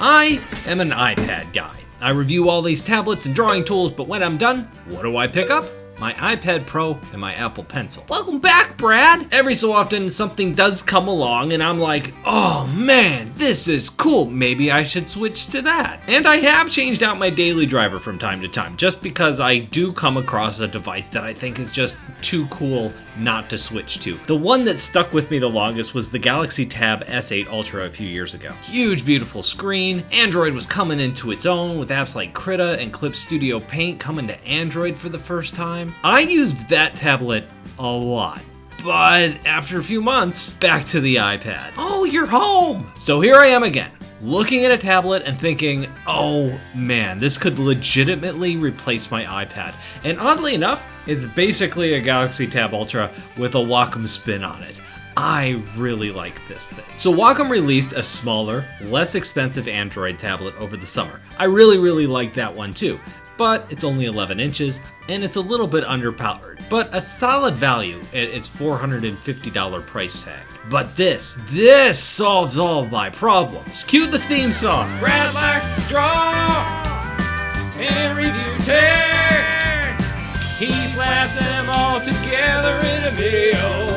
I am an iPad guy. I review all these tablets and drawing tools, but when I'm done, what do I pick up? My iPad Pro and my Apple Pencil. Welcome back, Brad! Every so often, something does come along and I'm like, oh man, this is cool. Maybe I should switch to that. And I have changed out my daily driver from time to time, just because I do come across a device that I think is just too cool not to switch to. The one that stuck with me the longest was the Galaxy Tab S8 Ultra a few years ago. Huge, beautiful screen. Android was coming into its own with apps like Krita and Clip Studio Paint coming to Android for the first time. I used that tablet a lot, but after a few months, back to the iPad. Oh, you're home! So here I am again, looking at a tablet and thinking, oh man, this could legitimately replace my iPad. And oddly enough, it's basically a Galaxy Tab Ultra with a Wacom spin on it. I really like this thing. So Wacom released a smaller, less expensive Android tablet over the summer. I really like that one too. But it's only 11 inches, and it's a little bit underpowered, but a solid value at its $450 price tag. But this solves all my problems. Cue the theme song. Brad likes to draw and review tech. He slaps them all together in a video.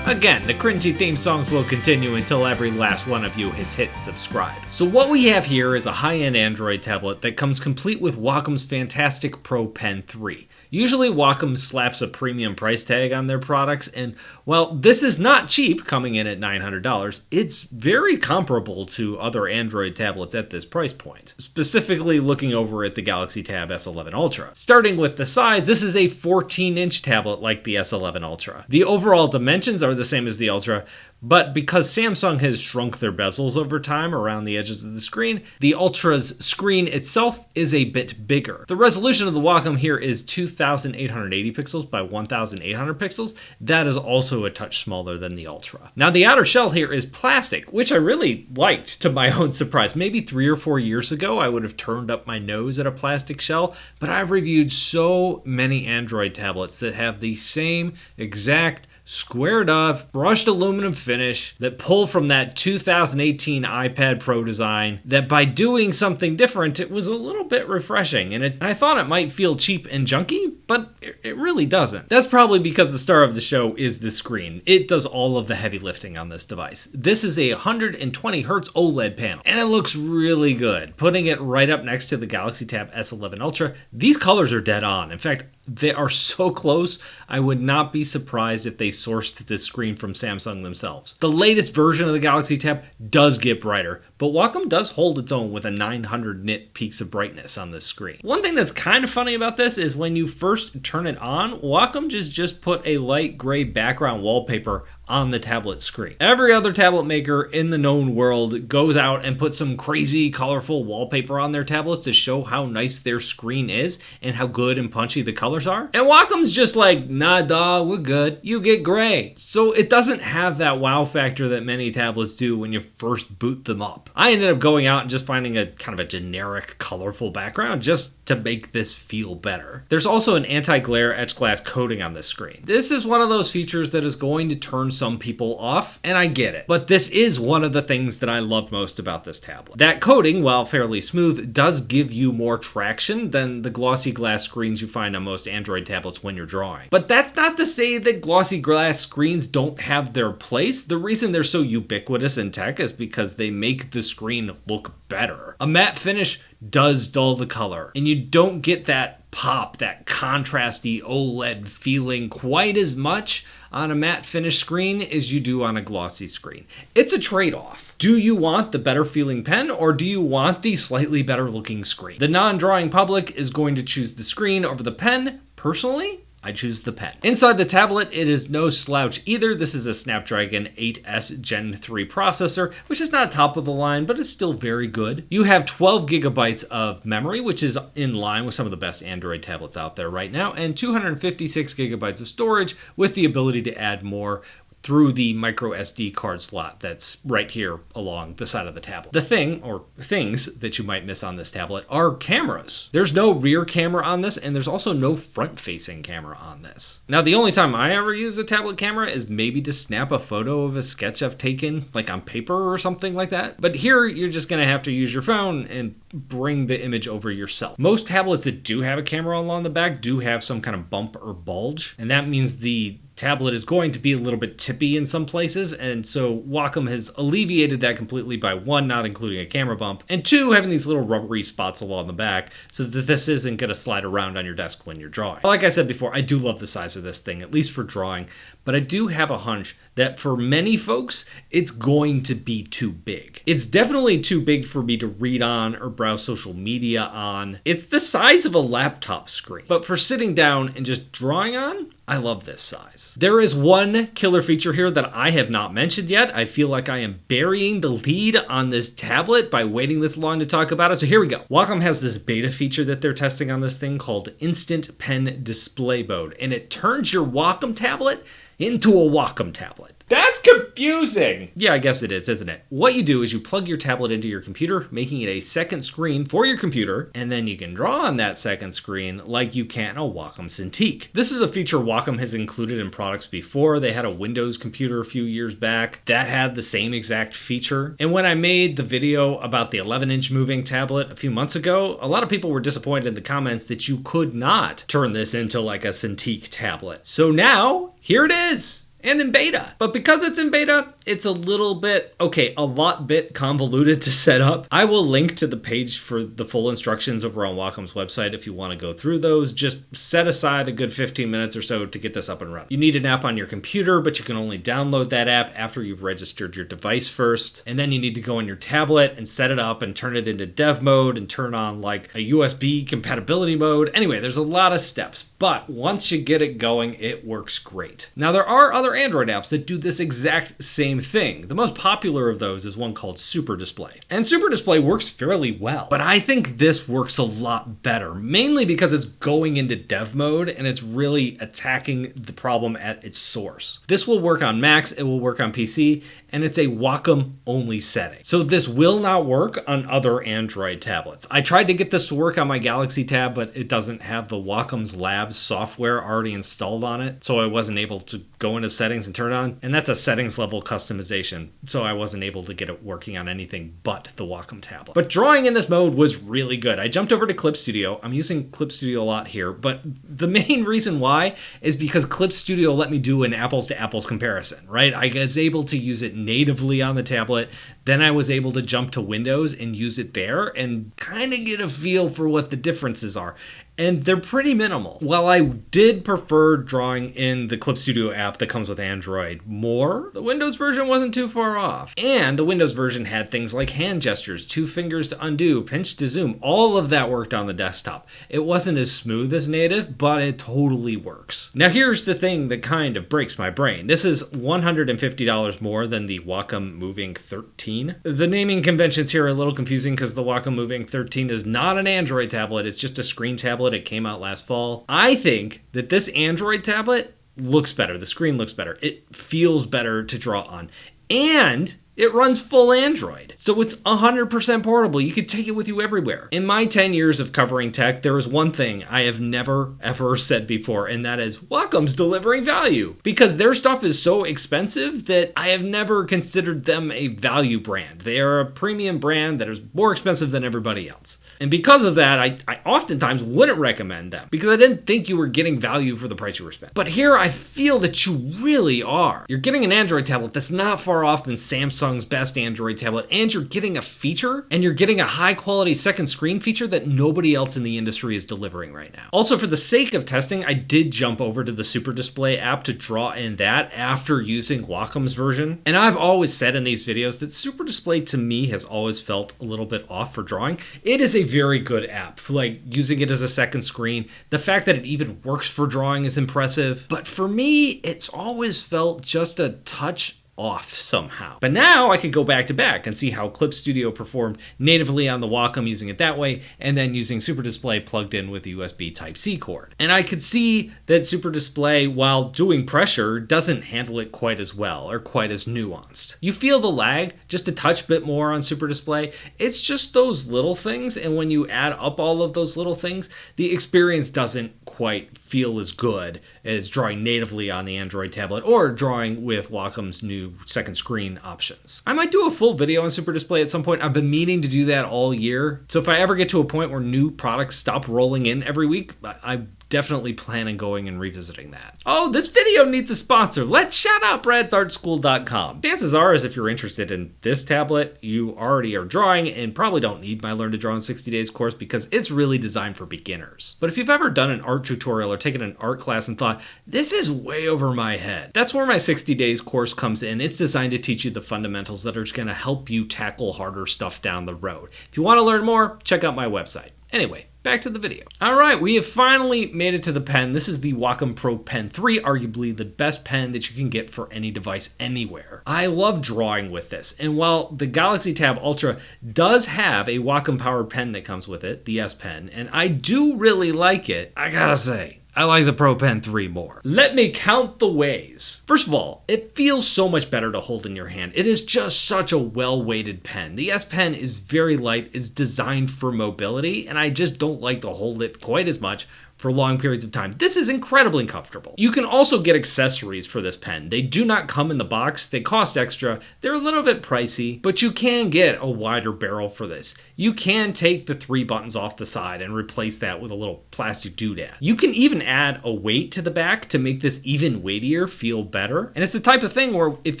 Again, the cringy theme songs will continue until every last one of you has hit subscribe. So what we have here is a high-end Android tablet that comes complete with Wacom's fantastic Pro Pen 3. Usually Wacom slaps a premium price tag on their products, and well, this is not cheap, coming in at $900. It's very comparable to other Android tablets at this price point, specifically looking over at the Galaxy Tab S11 Ultra. Starting with the size, this is a 14-inch tablet like the S11 Ultra. The overall dimensions are the same as the Ultra, but because Samsung has shrunk their bezels over time around the edges of the screen, the Ultra's screen itself is a bit bigger. The resolution of the Wacom here is 2880 pixels by 1800 pixels. That is also a touch smaller than the Ultra. Now the outer shell here is plastic, which I really liked to my own surprise. Maybe 3 or 4 years ago I would have turned up my nose at a plastic shell, but I've reviewed so many Android tablets that have the same exact squared off, brushed aluminum finish that pull from that 2018 iPad Pro design, that by doing something different, it was a little bit refreshing. And I thought it might feel cheap and junky, but it really doesn't. That's probably because the star of the show is the screen. It does all of the heavy lifting on this device. This is a 120 Hz OLED panel, and it looks really good. Putting it right up next to the Galaxy Tab S11 Ultra, these colors are dead on. In fact, they are so close, I would not be surprised if they sourced this screen from Samsung themselves. The latest version of the Galaxy Tab does get brighter, but Wacom does hold its own with a 900 nit peaks of brightness on this screen. One thing that's kind of funny about this is when you first turn it on, Wacom just put a light gray background wallpaper on the tablet screen. Every other tablet maker in the known world goes out and puts some crazy colorful wallpaper on their tablets to show how nice their screen is and how good and punchy the colors are. And Wacom's just like, nah dawg, we're good. You get gray. So it doesn't have that wow factor that many tablets do when you first boot them up. I ended up going out and just finding a kind of a generic colorful background just to make this feel better. There's also an anti-glare etch glass coating on this screen. This is one of those features that is going to turn some people off, and I get it. But this is one of the things that I love most about this tablet. That coating, while fairly smooth, does give you more traction than the glossy glass screens you find on most Android tablets when you're drawing. But that's not to say that glossy glass screens don't have their place. The reason they're so ubiquitous in tech is because they make the screen look better. A matte finish does dull the color, and you don't get that pop, that contrasty OLED feeling quite as much on a matte finish screen as you do on a glossy screen. It's a trade-off. Do you want the better feeling pen, or do you want the slightly better looking screen? The non-drawing public is going to choose the screen over the pen. Personally, I choose the pen. Inside the tablet, it is no slouch either. This is a Snapdragon 8S Gen 3 processor, which is not top of the line, but it's still very good. You have 12 gigabytes of memory, which is in line with some of the best Android tablets out there right now, and 256 gigabytes of storage with the ability to add more through the micro SD card slot that's right here along the side of the tablet. The thing, or things that you might miss on this tablet, are cameras. There's no rear camera on this, and there's also no front-facing camera on this. Now, the only time I ever use a tablet camera is maybe to snap a photo of a sketch I've taken, like on paper or something like that. But here, you're just gonna have to use your phone and bring the image over yourself. Most tablets that do have a camera along the back do have some kind of bump or bulge, and that means the tablet is going to be a little bit tippy in some places, and so Wacom has alleviated that completely by 1, not including a camera bump, and 2, having these little rubbery spots along the back so that this isn't going to slide around on your desk when you're drawing. Like I said before, I do love the size of this thing, at least for drawing, but I do have a hunch that for many folks, it's going to be too big. It's definitely too big for me to read on or browse social media on. It's the size of a laptop screen, but for sitting down and just drawing on, I love this size. There is one killer feature here that I have not mentioned yet. I feel like I am burying the lead on this tablet by waiting this long to talk about it. So here we go. Wacom has this beta feature that they're testing on this thing called Instant Pen Display Mode, and it turns your Wacom tablet into a Wacom tablet. That's confusing. Yeah, I guess it is, isn't it? What you do is you plug your tablet into your computer, making it a second screen for your computer, and then you can draw on that second screen like you can a Wacom Cintiq. This is a feature Wacom has included in products before. They had a Windows computer a few years back that had the same exact feature. And when I made the video about the 11-inch Movink tablet a few months ago, a lot of people were disappointed in the comments that you could not turn this into like a Cintiq tablet. So now, here it is. And in beta. But because it's in beta, it's a little bit, a lot bit convoluted to set up. I will link to the page for the full instructions over on Wacom's website if you want to go through those. Just set aside a good 15 minutes or so to get this up and running. You need an app on your computer, but you can only download that app after you've registered your device first. And then you need to go on your tablet and set it up and turn it into dev mode and turn on like a USB compatibility mode. Anyway, there's a lot of steps, but once you get it going, it works great. Now, there are other Android apps that do this exact same thing. The most popular of those is one called Super Display. And Super Display works fairly well, but I think this works a lot better, mainly because it's going into dev mode and it's really attacking the problem at its source. This will work on Macs, it will work on PC, and it's a Wacom only setting. So this will not work on other Android tablets. I tried to get this to work on my Galaxy Tab, but it doesn't have the Wacom's Labs software already installed on it, so I wasn't able to go into settings and turn it on, and that's a settings level customization, so I wasn't able to get it working on anything but the Wacom tablet. But drawing in this mode was really good. I jumped over to Clip Studio. I'm using Clip Studio a lot here, but the main reason why is because Clip Studio let me do an apples to apples comparison, right? I was able to use it natively on the tablet, then I was able to jump to Windows and use it there and kind of get a feel for what the differences are. And they're pretty minimal. While I did prefer drawing in the Clip Studio app that comes with Android more, the Windows version wasn't too far off. And the Windows version had things like hand gestures, 2 fingers to undo, pinch to zoom. All of that worked on the desktop. It wasn't as smooth as native, but it totally works. Now here's the thing that kind of breaks my brain. This is $150 more than the Wacom Movink 13. The naming conventions here are a little confusing because the Wacom Movink 13 is not an Android tablet, it's just a screen tablet. It came out last fall. I think that this Android tablet looks better. The screen looks better. It feels better to draw on. And it runs full Android. So it's 100% portable. You could take it with you everywhere. In my 10 years of covering tech, there is one thing I have never, ever said before, and that is Wacom's delivering value. Because their stuff is so expensive that I have never considered them a value brand. They are a premium brand that is more expensive than everybody else. And because of that, I oftentimes wouldn't recommend them because I didn't think you were getting value for the price you were spending. But here I feel that you really are. You're getting an Android tablet that's not far off than Samsung's best Android tablet, and you're getting a feature, and you're getting a high quality second screen feature that nobody else in the industry is delivering right now. Also, for the sake of testing, I did jump over to the Super Display app to draw in that after using Wacom's version. And I've always said in these videos that Super Display to me has always felt a little bit off for drawing. It is a very good app for like using it as a second screen. The fact that it even works for drawing is impressive. But for me, it's always felt just a touch off somehow. But now I could go back to back and see how Clip Studio performed natively on the Wacom using it that way, and then using Super Display plugged in with the USB Type-C cord. And I could see that Super Display, while doing pressure, doesn't handle it quite as well or quite as nuanced. You feel the lag just a touch bit more on Super Display. It's just those little things, and when you add up all of those little things, the experience doesn't quite feel as good as drawing natively on the Android tablet or drawing with Wacom's new second screen options. I might do a full video on Super Display at some point. I've been meaning to do that all year. So if I ever get to a point where new products stop rolling in every week, I definitely plan on going and revisiting that. Oh, this video needs a sponsor. Let's shout out bradsartschool.com. Chances are, if you're interested in this tablet, you already are drawing and probably don't need my Learn to Draw in 60 Days course because it's really designed for beginners. But if you've ever done an art tutorial or taken an art class and thought, this is way over my head, that's where my 60 Days course comes in. It's designed to teach you the fundamentals that are going to help you tackle harder stuff down the road. If you want to learn more, check out my website. Anyway, back to the video. All right, we have finally made it to the pen. This is the Wacom Pro Pen 3, arguably the best pen that you can get for any device anywhere. I love drawing with this, and while the Galaxy Tab Ultra does have a Wacom powered pen that comes with it, the S Pen, and I do really like it, I gotta say, I like the Pro Pen 3 more. Let me count the ways. First of all, it feels so much better to hold in your hand. It is just such a well-weighted pen. The S Pen is very light, it's designed for mobility, and I just don't like to hold it quite as much for long periods of time. This is incredibly comfortable. You can also get accessories for this pen. They do not come in the box. They cost extra. They're a little bit pricey, but you can get a wider barrel for this. You can take the 3 buttons off the side and replace that with a little plastic doodad. You can even add a weight to the back to make this even weightier feel better. And it's the type of thing where if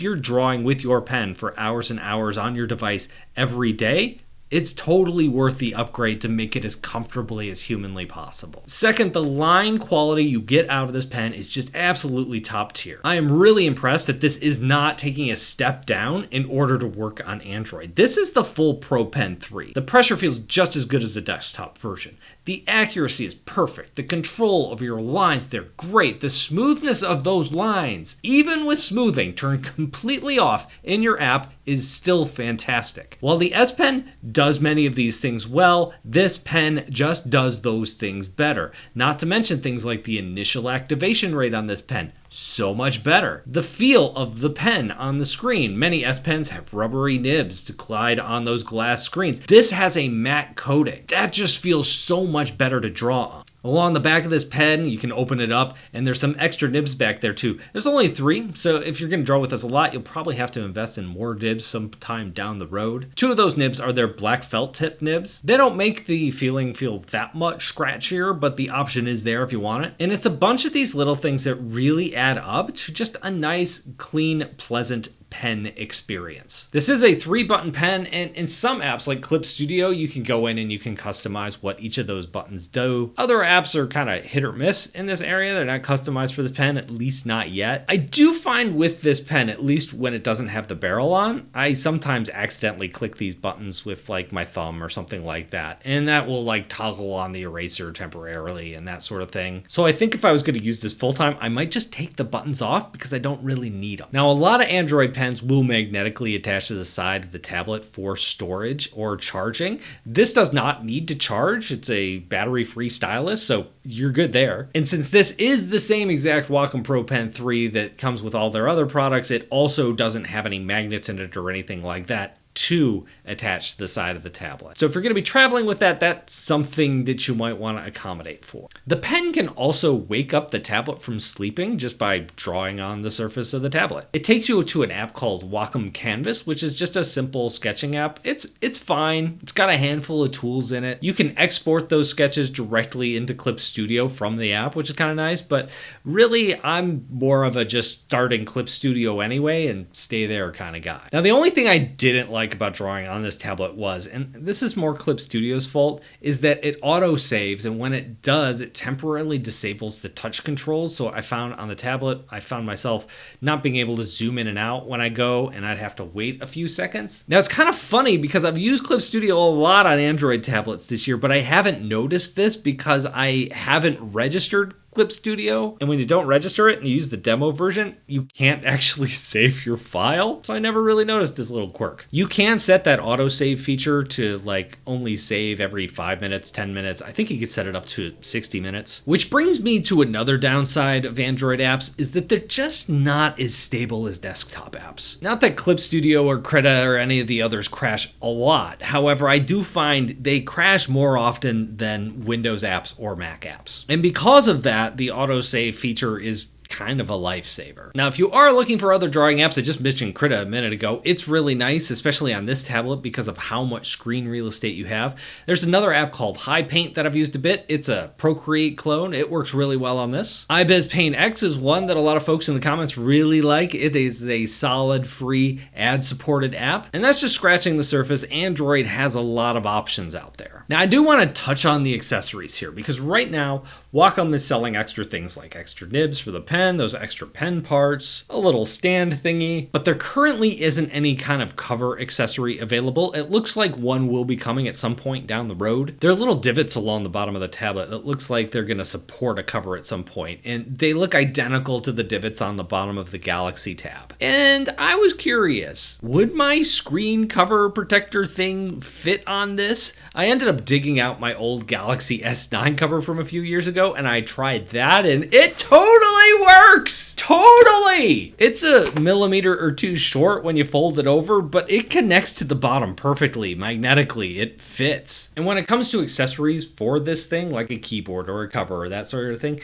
you're drawing with your pen for hours and hours on your device every day, it's totally worth the upgrade to make it as comfortably as humanly possible. Second, the line quality you get out of this pen is just absolutely top tier. I am really impressed that this is not taking a step down in order to work on Android. This is the full Pro Pen 3. The pressure feels just as good as the desktop version. The accuracy is perfect. The control of your lines, they're great. The smoothness of those lines, even with smoothing turned completely off in your app, is still fantastic. While the S Pen does many of these things well, this pen just does those things better. Not to mention things like the initial activation rate on this pen, so much better. The feel of the pen on the screen. Many S Pens have rubbery nibs to glide on those glass screens. This has a matte coating. That just feels so much better to draw on. Along the back of this pen, you can open it up, and there's some extra nibs back there too. There's only 3, so if you're going to draw with this a lot, you'll probably have to invest in more nibs sometime down the road. 2 of those nibs are their black felt tip nibs. They don't make the feeling feel that much scratchier, but the option is there if you want it. And it's a bunch of these little things that really add up to just a nice, clean, pleasant pen experience. This is a 3-button pen, and in some apps like Clip Studio, you can go in and you can customize what each of those buttons do. Other apps are kind of hit or miss in this area. They're not customized for this pen, at least not yet. I do find with this pen, at least when it doesn't have the barrel on, I sometimes accidentally click these buttons with like my thumb or something like that, and that will like toggle on the eraser temporarily and that sort of thing. So I think if I was going to use this full time, I might just take the buttons off because I don't really need them. Now, a lot of Android pens will magnetically attach to the side of the tablet for storage or charging. This does not need to charge. It's a battery-free stylus, so you're good there. And since this is the same exact Wacom Pro Pen 3 that comes with all their other products, it also doesn't have any magnets in it or anything like that to attach to the side of the tablet. So if you're going to be traveling with that, that's something that you might want to accommodate for. The pen can also wake up the tablet from sleeping just by drawing on the surface of the tablet. It takes you to an app called Wacom Canvas, which is just a simple sketching app. It's fine. It's got a handful of tools in it. You can export those sketches directly into Clip Studio from the app, which is kind of nice, but really I'm more of a just starting Clip Studio anyway and stay there kind of guy. Now, the only thing I didn't like about drawing on this tablet was, and this is more Clip Studio's fault, is that it auto saves, and when it does, it temporarily disables the touch controls. So I found on the tablet, I found myself not being able to zoom in and out when I go, and I'd have to wait a few seconds. Now, it's kind of funny because I've used Clip Studio a lot on Android tablets this year, but I haven't noticed this because I haven't registered Clip Studio, and when you don't register it and you use the demo version, you can't actually save your file. So I never really noticed this little quirk. You can set that autosave feature to like only save every 5 minutes, 10 minutes. I think you could set it up to 60 minutes. Which brings me to another downside of Android apps is that they're just not as stable as desktop apps. Not that Clip Studio or Krita or any of the others crash a lot. However, I do find they crash more often than Windows apps or Mac apps. And because of that, the autosave feature is kind of a lifesaver. Now, if you are looking for other drawing apps, I just mentioned Krita a minute ago. It's really nice, especially on this tablet because of how much screen real estate you have. There's another app called High Paint that I've used a bit. It's a Procreate clone. It works really well on this. iBez Paint X is one that a lot of folks in the comments really like. It is a solid, free, ad-supported app, and that's just scratching the surface. Android has a lot of options out there. Now, I do want to touch on the accessories here because right now, Wacom is selling extra things like extra nibs for the pen, those extra pen parts, a little stand thingy, but there currently isn't any kind of cover accessory available. It looks like one will be coming at some point down the road. There are little divots along the bottom of the tablet that looks like they're going to support a cover at some point, and they look identical to the divots on the bottom of the Galaxy Tab. And I was curious, would my screen cover protector thing fit on this? I ended up digging out my old Galaxy S9 cover from a few years ago, and I tried that, and it totally works! Totally! It's a millimeter or two short when you fold it over, but it connects to the bottom perfectly, magnetically. It fits. And when it comes to accessories for this thing, like a keyboard or a cover or that sort of thing,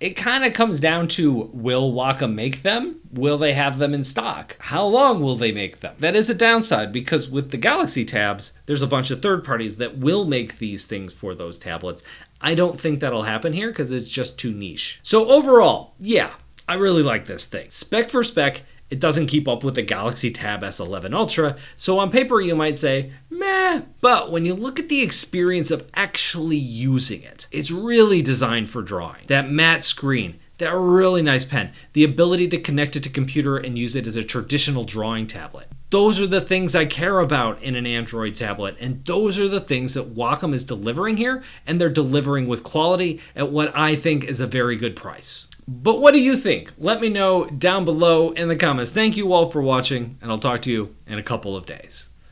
it kind of comes down to, will Wacom make them? Will they have them in stock? How long will they make them? That is a downside because with the Galaxy tabs, there's a bunch of third parties that will make these things for those tablets. I don't think that'll happen here because it's just too niche. So overall, yeah, I really like this thing. Spec for spec, it doesn't keep up with the Galaxy Tab S11 Ultra, so on paper you might say, meh, but when you look at the experience of actually using it, it's really designed for drawing. That matte screen, that really nice pen, the ability to connect it to computer and use it as a traditional drawing tablet. Those are the things I care about in an Android tablet, and those are the things that Wacom is delivering here, and they're delivering with quality at what I think is a very good price. But what do you think? Let me know down below in the comments. Thank you all for watching, and I'll talk to you in a couple of days.